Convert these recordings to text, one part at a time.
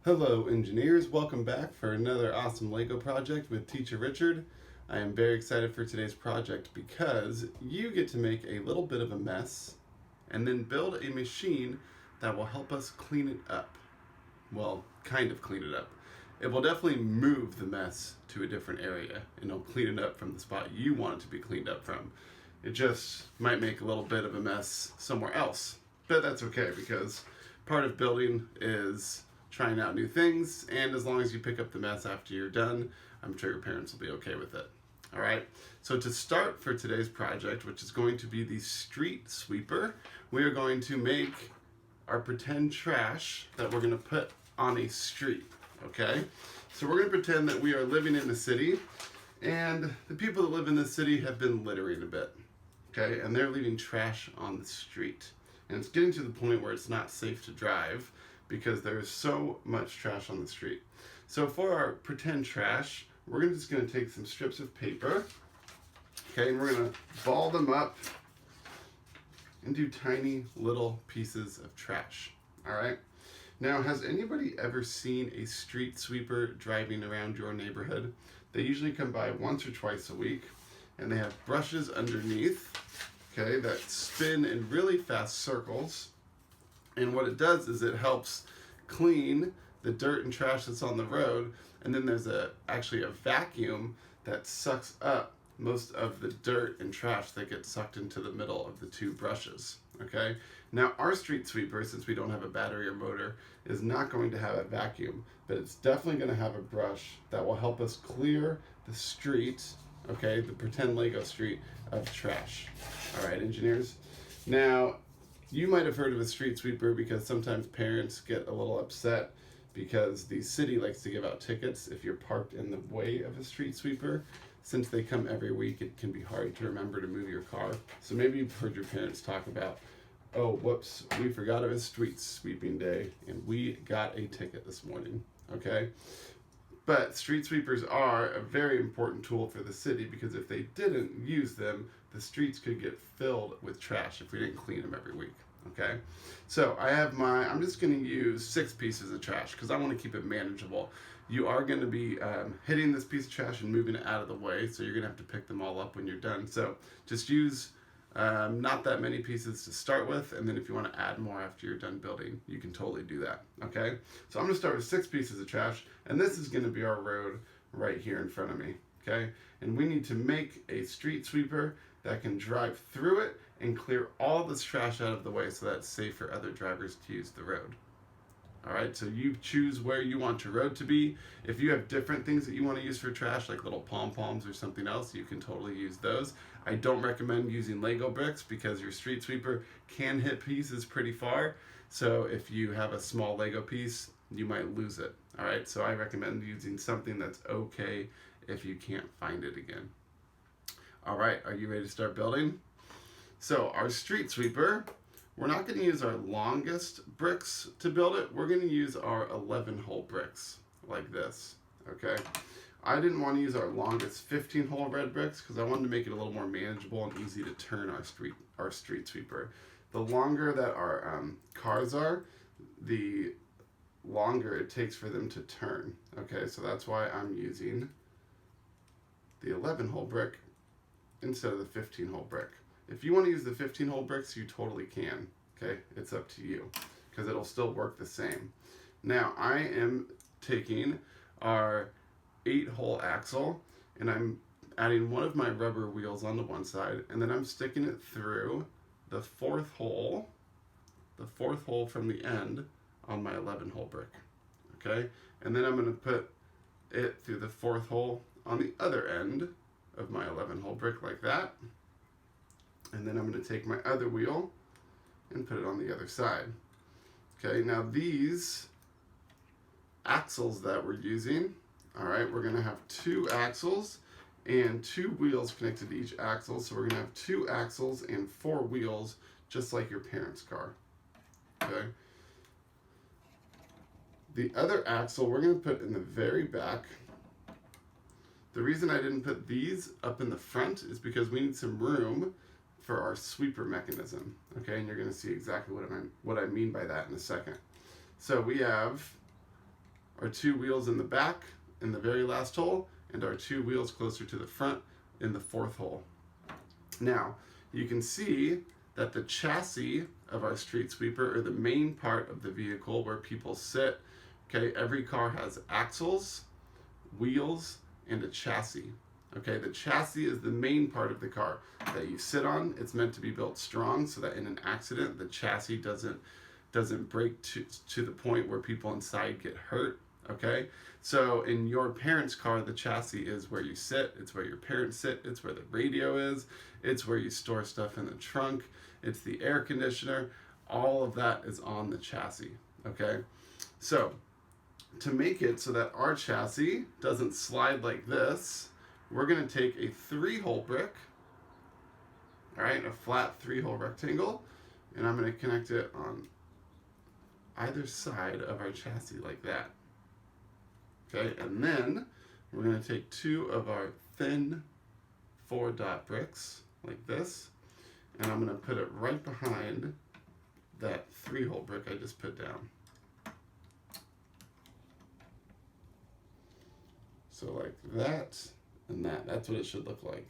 Hello engineers, welcome back for another awesome LEGO project with Teacher Richard. I am very excited for today's project because you get to make a little bit of a mess and then build a machine that will help us clean it up. Well, kind of clean it up. It will definitely move the mess to a different area and it'll clean it up from the spot you want it to be cleaned up from. It just might make a little bit of a mess somewhere else, but that's okay because part of building is trying out new things, and as long as you pick up the mess after you're done, I'm sure your parents will be okay with it. All right, so to start for today's project, which is going to be the street sweeper, we are going to make our pretend trash that we're going to put on a street, okay? So we're going to pretend that we are living in a city, and the people that live in this city have been littering a bit, okay? And they're leaving trash on the street. And it's getting to the point where it's not safe to drive because there is so much trash on the street. So for our pretend trash, we're just going to take some strips of paper, okay, and we're going to ball them up and do tiny little pieces of trash, all right? Now, has anybody ever seen a street sweeper driving around your neighborhood? They usually come by once or twice a week, and they have brushes underneath, okay, that spin in really fast circles. And what it does is it helps clean the dirt and trash that's on the road, and then there's actually a vacuum that sucks up most of the dirt and trash that gets sucked into the middle of the two brushes, okay? Now our street sweeper, since we don't have a battery or motor, is not going to have a vacuum, but it's definitely going to have a brush that will help us clear the street, okay, the pretend Lego street of trash. All right, engineers? Now, you might have heard of a street sweeper because sometimes parents get a little upset because the city likes to give out tickets if you're parked in the way of a street sweeper. Since they come every week, it can be hard to remember to move your car. So maybe you've heard your parents talk about, oh, whoops, we forgot it was street sweeping day and we got a ticket this morning, okay? But street sweepers are a very important tool for the city because if they didn't use them, the streets could get filled with trash if we didn't clean them every week, okay? So I'm just gonna use 6 pieces of trash because I wanna keep it manageable. You are gonna be hitting this piece of trash and moving it out of the way, so you're gonna have to pick them all up when you're done. So just use not that many pieces to start with, and then if you want to add more after you're done building, you can totally do that, okay? So I'm going to start with 6 pieces of trash, and this is going to be our road right here in front of me, okay? And we need to make a street sweeper that can drive through it and clear all this trash out of the way so that it's safe for other drivers to use the road. All right, so you choose where you want your road to be. If you have different things that you want to use for trash, like little pom-poms or something else, you can totally use those. I don't recommend using Lego bricks because your street sweeper can hit pieces pretty far. So if you have a small Lego piece, you might lose it. All right, so I recommend using something that's okay if you can't find it again. All right, are you ready to start building? So our street sweeper, we're not going to use our longest bricks to build it. We're going to use our 11-hole bricks like this, okay? I didn't want to use our longest 15-hole red bricks because I wanted to make it a little more manageable and easy to turn our street sweeper. The longer that our cars are, the longer it takes for them to turn, okay? So that's why I'm using the 11-hole brick instead of the 15-hole brick. If you want to use the 15-hole bricks, you totally can, okay? It's up to you because it'll still work the same. Now, I am taking our 8-hole axle and I'm adding one of my rubber wheels on the one side, and then I'm sticking it through the 4th hole from the end on my 11-hole brick, okay? And then I'm going to put it through the 4th hole on the other end of my 11-hole brick like that. And then I'm going to take my other wheel and put it on the other side. Okay, now these axles that we're using, all right, we're going to have 2 axles and 2 wheels connected to each axle. So we're going to have 2 axles and 4 wheels, just like your parents' car. Okay. The other axle we're going to put in the very back. The reason I didn't put these up in the front is because we need some room for our sweeper mechanism, okay? And you're gonna see exactly what I mean by that in a second. So we have our 2 wheels in the back in the very last hole, and our 2 wheels closer to the front in the 4th hole. Now, you can see that the chassis of our street sweeper, or the main part of the vehicle where people sit, okay, every car has axles, wheels, and a chassis. Okay, the chassis is the main part of the car that you sit on. It's meant to be built strong so that in an accident, the chassis doesn't break to the point where people inside get hurt. Okay, so in your parents' car, the chassis is where you sit, it's where your parents sit, it's where the radio is, it's where you store stuff in the trunk, it's the air conditioner, all of that is on the chassis. Okay, so to make it so that our chassis doesn't slide like this, we're going to take a 3-hole brick, all right, a flat 3-hole rectangle, and I'm going to connect it on either side of our chassis like that. Okay, and then we're going to take 2 of our thin 4-dot bricks like this, and I'm going to put it right behind that 3-hole brick I just put down. So like that and that. That's what it should look like.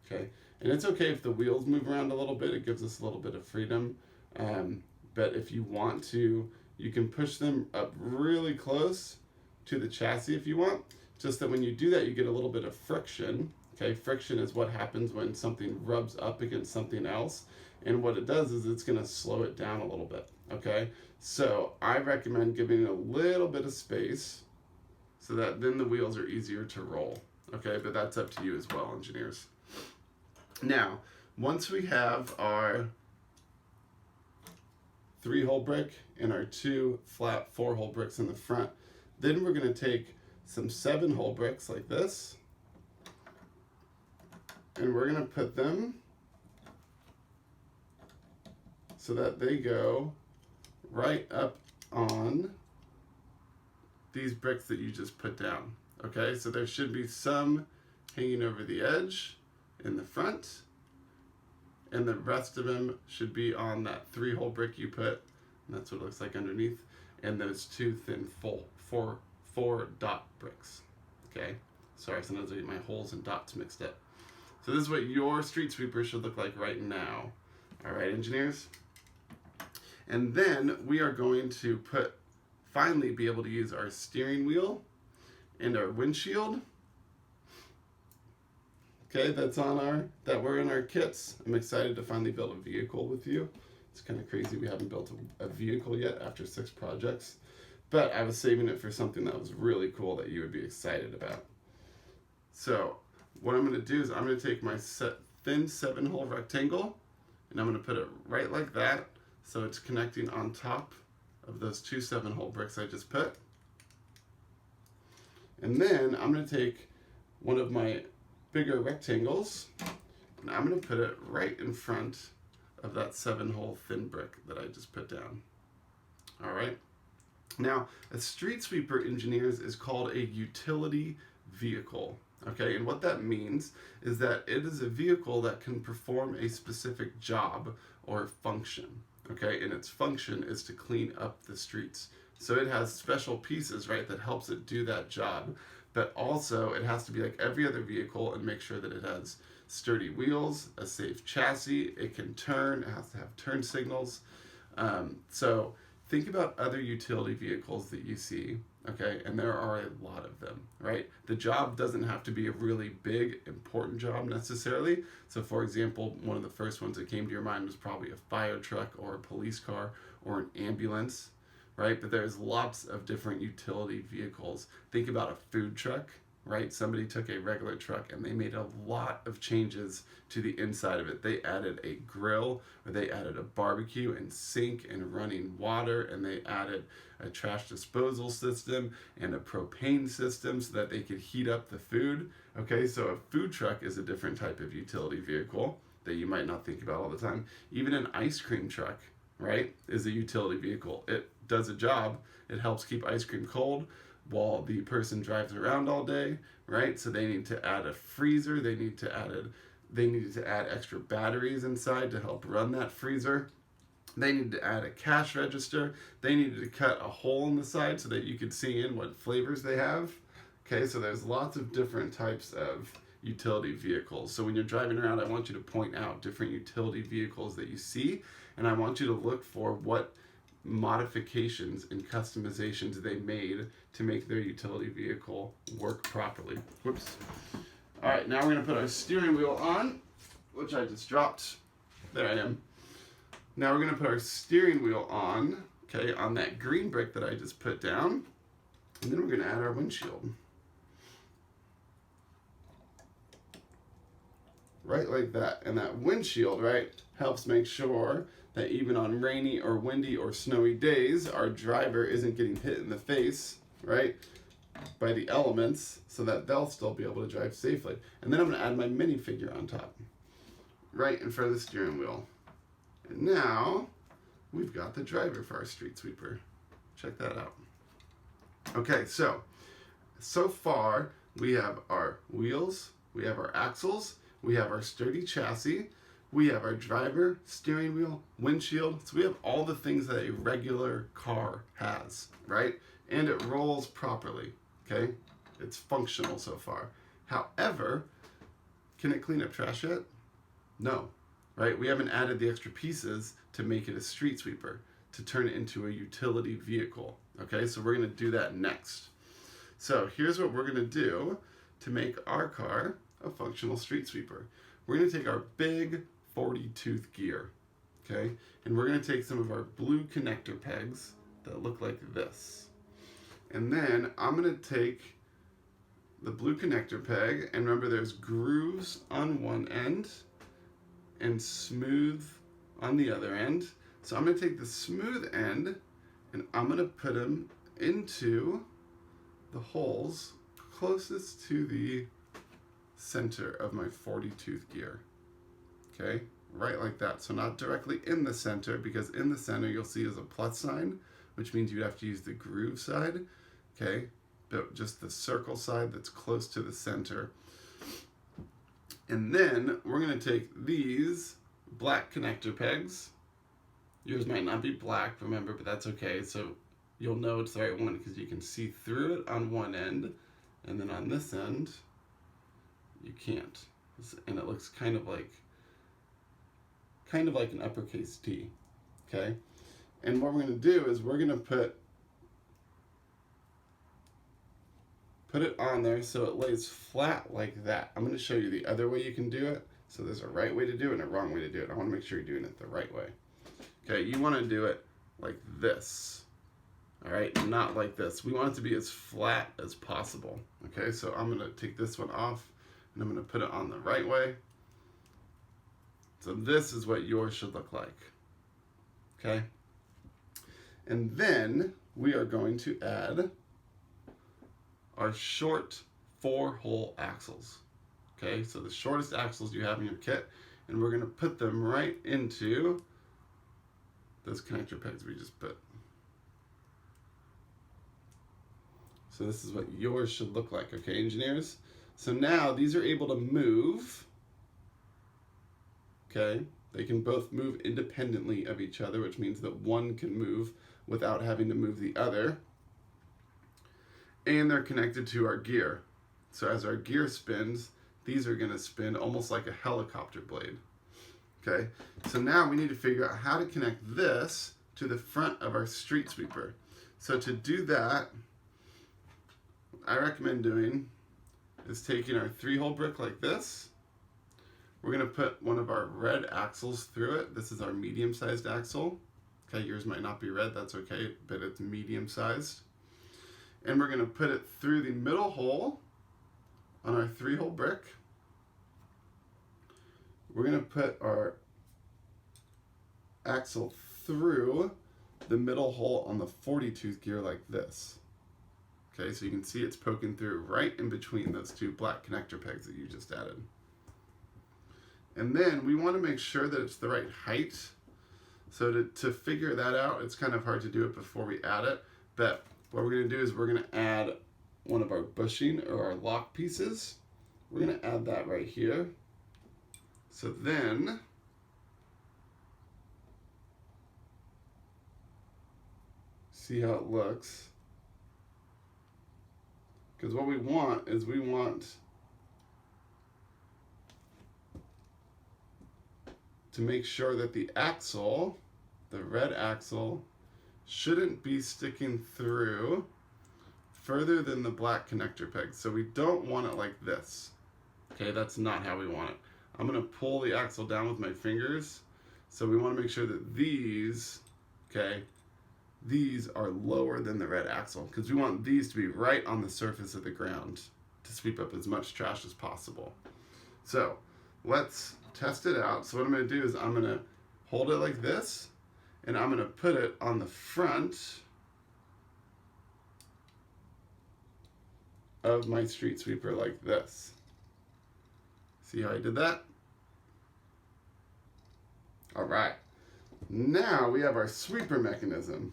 Okay, and it's okay if the wheels move around a little bit. It gives us a little bit of freedom. But if you want to, you can push them up really close to the chassis if you want. Just that when you do that, you get a little bit of friction. Okay, friction is what happens when something rubs up against something else. And what it does is it's going to slow it down a little bit. Okay, so I recommend giving it a little bit of space so that then the wheels are easier to roll. Okay, but that's up to you as well, engineers. Now, once we have our 3-hole brick and our 2 flat 4-hole bricks in the front, then we're going to take some 7-hole bricks like this, and we're going to put them so that they go right up on these bricks that you just put down. Okay, so there should be some hanging over the edge in the front, and the rest of them should be on that 3-hole brick you put, and that's what it looks like underneath, and those 2 thin 4-dot bricks. Okay, sorry, sometimes I get my holes and dots mixed up. So this is what your street sweeper should look like right now. All right, engineers? And then we are going to finally be able to use our steering wheel and our windshield. Okay, that we're in our kits. I'm excited to finally build a vehicle with you. It's kind of crazy we haven't built a vehicle yet after 6 projects, but I was saving it for something that was really cool that you would be excited about. So what I'm going to do is I'm going to take my thin 7-hole rectangle, and I'm going to put it right like that, so it's connecting on top of those 2 7-hole bricks I just put. And then I'm going to take one of my bigger rectangles, and I'm going to put it right in front of that 7-hole thin brick that I just put down. All right. Now, a street sweeper, engineers, is called a utility vehicle. Okay, and what that means is that it is a vehicle that can perform a specific job or function. Okay, and its function is to clean up the streets. So it has special pieces, right, that helps it do that job. But also it has to be like every other vehicle and make sure that it has sturdy wheels, a safe chassis, it can turn, it has to have turn signals. So think about other utility vehicles that you see, okay, and there are a lot of them, right? The job doesn't have to be a really big, important job necessarily. So for example, one of the first ones that came to your mind was probably a fire truck or a police car or an ambulance, right? But there's lots of different utility vehicles. Think about a food truck, right? Somebody took a regular truck and they made a lot of changes to the inside of it. They added a grill, or they added a barbecue and sink and running water, and they added a trash disposal system and a propane system so that they could heat up the food. Okay, so a food truck is a different type of utility vehicle that you might not think about all the time. Even an ice cream truck, right, is a utility vehicle. It does a job. It helps keep ice cream cold while the person drives around all day, right? So they need to add a freezer. They needed to add extra batteries inside to help run that freezer. They need to add a cash register. They needed to cut a hole in the side so that you could see in what flavors they have. Okay, so there's lots of different types of utility vehicles. So when you're driving around, I want you to point out different utility vehicles that you see, and I want you to look for what modifications and customizations they made to make their utility vehicle work properly. Whoops. All right, now we're gonna put our steering wheel on, which I just dropped. There I am. Now we're gonna put our steering wheel on, okay, on that green brick that I just put down, and then we're gonna add our windshield. Right like that. And that windshield, right, helps make sure that even on rainy or windy or snowy days, our driver isn't getting hit in the face, right, by the elements, so that they'll still be able to drive safely. And then I'm gonna add my minifigure on top, right in front of the steering wheel. And now we've got the driver for our street sweeper. Check that out. Okay, so far we have our wheels, we have our axles, we have our sturdy chassis, we have our driver, steering wheel, windshield. So we have all the things that a regular car has, right? And it rolls properly, okay? It's functional so far. However, can it clean up trash yet? No, right? We haven't added the extra pieces to make it a street sweeper, to turn it into a utility vehicle, okay? So we're gonna do that next. So here's what we're gonna do to make our car a functional street sweeper. We're gonna take our big 40-tooth gear, okay? And we're gonna take some of our blue connector pegs that look like this. And then I'm gonna take the blue connector peg, and remember there's grooves on one end and smooth on the other end. So I'm gonna take the smooth end and I'm gonna put them into the holes closest to the center of my 40-tooth gear, okay? Right like that. So not directly in the center, because in the center you'll see is a plus sign, which means you'd have to use the groove side, okay? But just the circle side that's close to the center. And then we're gonna take these black connector pegs. Yours might not be black, remember, but that's okay. So you'll know it's the right one because you can see through it on one end, and then on this end, you can't. And it looks kind of like an uppercase T, okay? And what we're gonna do is we're gonna put it on there so it lays flat like that. I'm gonna show you the other way you can do it. So there's a right way to do it and a wrong way to do it. I wanna make sure you're doing it the right way. Okay, you wanna do it like this. All right, not like this. We want it to be as flat as possible. Okay, so I'm gonna take this one off and I'm gonna put it on the right way. So this is what yours should look like, okay? And then we are going to add our short 4-hole axles, okay? So the shortest axles you have in your kit, and we're gonna put them right into those connector pegs we just put. So this is what yours should look like, okay, engineers? So now these are able to move, okay? They can both move independently of each other, which means that one can move without having to move the other. And they're connected to our gear. So as our gear spins, these are gonna spin almost like a helicopter blade, okay? So now we need to figure out how to connect this to the front of our street sweeper. So to do that, what I recommend doing is taking our 3-hole brick like this. We're gonna put one of our red axles through it. This is our medium-sized axle. Okay, yours might not be red, that's okay, but it's medium-sized. And we're gonna put it through the middle hole on our 3-hole brick. We're gonna put our axle through the middle hole on the 40-tooth gear like this. Okay, so you can see it's poking through right in between those two black connector pegs that you just added. And then we want to make sure that it's the right height. So to figure that out, it's kind of hard to do it before we add it, but what we're going to do is we're going to add one of our bushing or our lock pieces. We're going to add that right here. So then see how it looks. Because what we want is we want to make sure that the axle, the red axle, shouldn't be sticking through further than the black connector peg. So we don't want it like this. Okay, that's not how we want it. I'm gonna pull the axle down with my fingers. So we wanna make sure that these, okay, these are lower than the red axle because we want these to be right on the surface of the ground to sweep up as much trash as possible. So let's test it out. So what I'm going to do is I'm going to hold it like this and I'm going to put it on the front of my street sweeper like this. See how I did that? All right. Now we have our sweeper mechanism.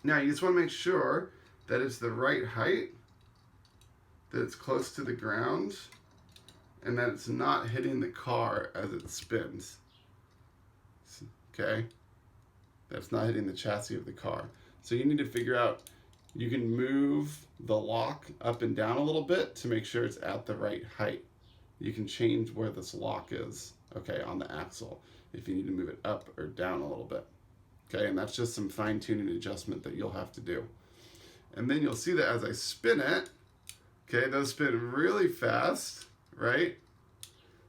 Now you just want to make sure that it's the right height, that it's close to the ground, and that it's not hitting the car as it spins. Okay? That's not hitting the chassis of the car. So you need to figure out, you can move the lock up and down a little bit to make sure it's at the right height. You can change where this lock is, okay, on the axle, if you need to move it up or down a little bit. Okay, and that's just some fine-tuning adjustment that you'll have to do. And then you'll see that as I spin it, okay, those spin really fast, right?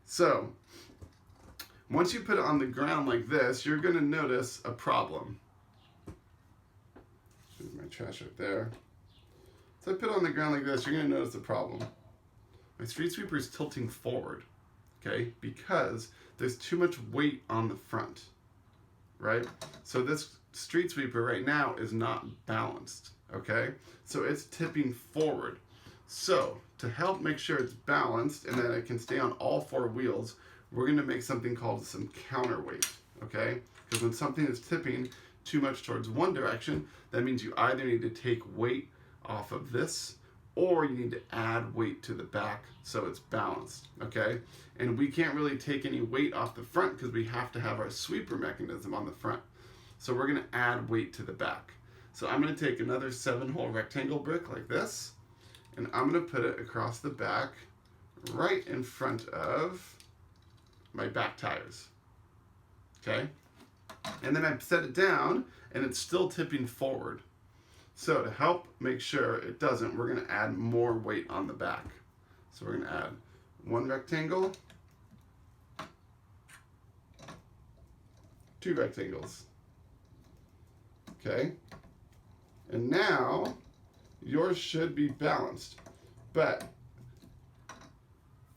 So, once you put it on the ground like this, you're gonna notice a problem. There's my trash right there. So I put it on the ground like this, you're gonna notice a problem. My street sweeper is tilting forward, okay, because there's too much weight on the front. Right? So this street sweeper right now is not balanced, okay? So it's tipping forward. So to help make sure it's balanced and that it can stay on all four wheels, we're gonna make something called some counterweight, okay? Because when something is tipping too much towards one direction, that means you either need to take weight off of this or you need to add weight to the back so it's balanced, okay? And we can't really take any weight off the front because we have to have our sweeper mechanism on the front. So we're gonna add weight to the back. So I'm gonna take another 7-hole rectangle brick like this, and I'm gonna put it across the back right in front of my back tires, okay? And then I set it down and it's still tipping forward. So to help make sure it doesn't, we're gonna add more weight on the back. So we're gonna add 1 rectangle, 2 rectangles, okay? And now yours should be balanced, but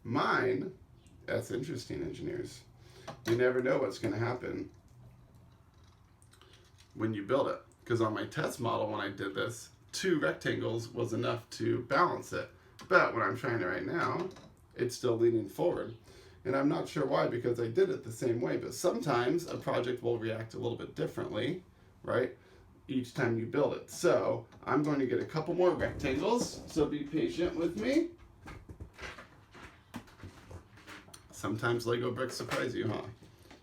mine, that's interesting, engineers. You never know what's gonna happen when you build it. Because on my test model, when I did this, 2 rectangles was enough to balance it. But when I'm trying it right now, it's still leaning forward. And I'm not sure why, because I did it the same way. But sometimes a project will react a little bit differently, right? Each time you build it. So I'm going to get a couple more rectangles. So be patient with me. Sometimes Lego bricks surprise you, huh?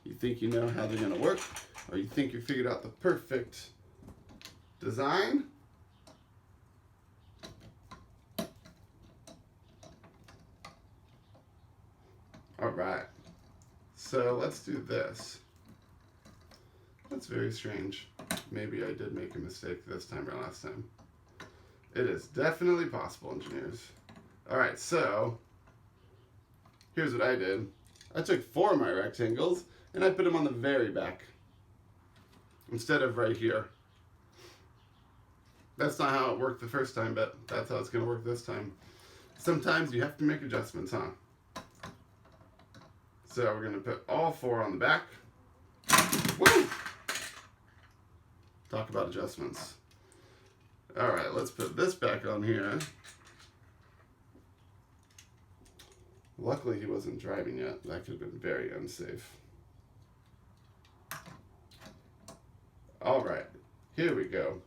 You think you know how they're going to work, or you think you figured out the perfect design. All right, so let's do this. That's very strange. Maybe I did make a mistake this time or last time. It is definitely possible, engineers. All right, so here's what I did. I took 4 of my rectangles and I put them on the very back instead of right here. That's not how it worked the first time, but that's how it's gonna work this time. Sometimes you have to make adjustments, huh? So we're gonna put all 4 on the back. Woo! Talk about adjustments. All right, let's put this back on here. Luckily he wasn't driving yet. That could have been very unsafe. All right, here we go.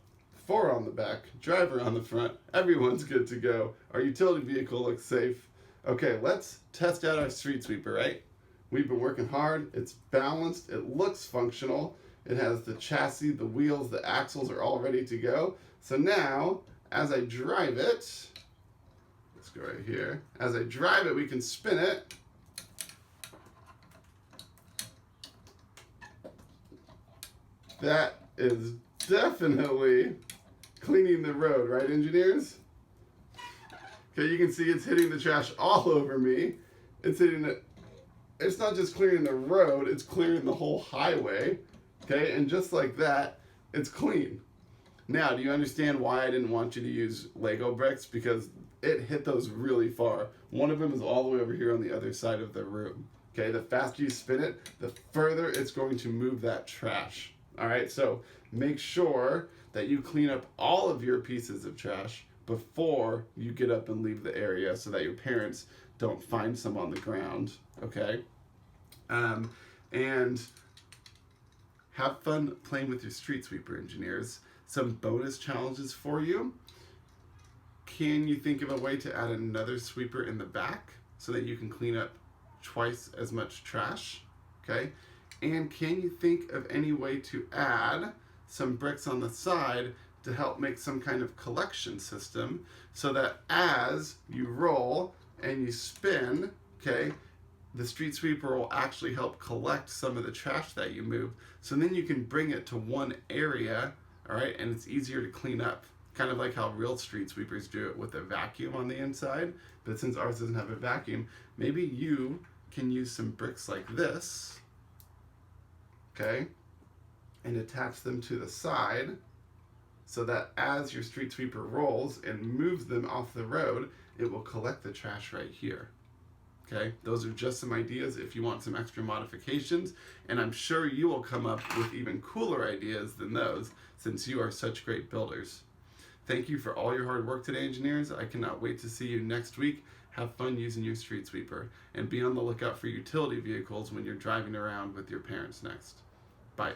4 on the back, driver on the front, everyone's good to go. Our utility vehicle looks safe. Okay, let's test out our street sweeper, right? We've been working hard, it's balanced, it looks functional, It has the chassis, the wheels, the axles are all ready to go. So now, as I drive it, let's go right here. As I drive it, we can spin it. That is definitely cleaning the road, right, engineers? Okay, you can see it's hitting the trash all over me. It's hitting it. It's not just clearing the road, it's clearing the whole highway. Okay, and just like that, it's clean. Now, do you understand why I didn't want you to use Lego bricks? Because it hit those really far. One of them is all the way over here on the other side of the room. Okay, the faster you spin it, the further it's going to move that trash. All right, so make sure that you clean up all of your pieces of trash before you get up and leave the area so that your parents don't find some on the ground, okay? And have fun playing with your street sweeper, engineers. Some bonus challenges for you. Can you think of a way to add another sweeper in the back so that you can clean up twice as much trash, okay? And can you think of any way to add some bricks on the side to help make some kind of collection system so that as you roll and you spin, okay, the street sweeper will actually help collect some of the trash that you move. So then you can bring it to one area, all right, and it's easier to clean up. Kind of like how real street sweepers do it with a vacuum on the inside. But since ours doesn't have a vacuum, maybe you can use some bricks like this, okay, and attach them to the side so that as your street sweeper rolls and moves them off the road, it will collect the trash right here. Okay, those are just some ideas if you want some extra modifications, and I'm sure you will come up with even cooler ideas than those since you are such great builders. Thank you for all your hard work today, engineers. I cannot wait to see you next week. Have fun using your street sweeper, and be on the lookout for utility vehicles when you're driving around with your parents next. Bye.